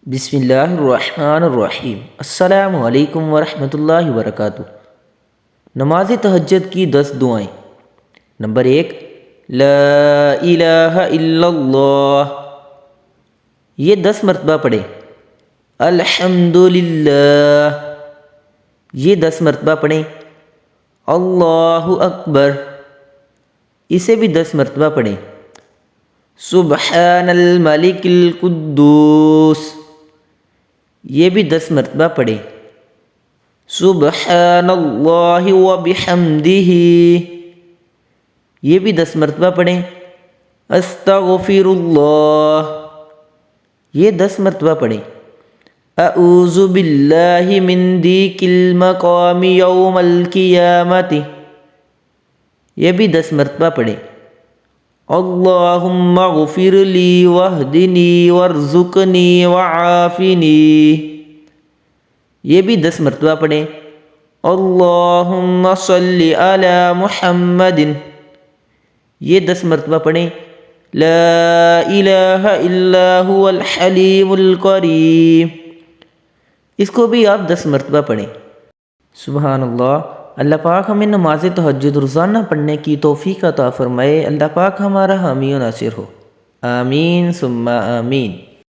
بسم اللہ الرحمن الرحیم۔ السلام علیکم ورحمۃ اللہ وبرکاتہ۔ نماز تہجد کی 10 دعائیں۔ نمبر 1، لا الہ الا اللہ، یہ 10 مرتبہ پڑھیں۔ الحمدللہ، یہ 10 مرتبہ پڑھیں۔ اللہ اکبر، اسے بھی 10 مرتبہ پڑھیں۔ سبحان الملک القدوس، یہ بھی 10 مرتبہ پڑھیں۔ سبحان اللہ وبحمدہ، یہ بھی 10 مرتبہ پڑھیں۔ استغفر اللہ، یہ 10 مرتبہ پڑھیں۔ اعوذ باللہ من ضیق المقام یوم القیامۃ، یہ بھی 10 مرتبہ پڑھیں۔ اللہم اغفر لی واہدنی وارزقنی وعافنی، یہ بھی 10 مرتبہ پڑھیں۔ اللہم صلی علی محمد، یہ 10 مرتبہ پڑھیں۔ لا الہ الا هو الحلیم الکریم، اس کو بھی آپ 10 مرتبہ پڑھیں۔ سبحان اللہ۔ اللہ پاک ہمیں نماز تہجد روزانہ پڑھنے کی توفیق عطا فرمائے۔ اللہ پاک ہمارا حامی و ناصر ہو۔ آمین ثم آمین۔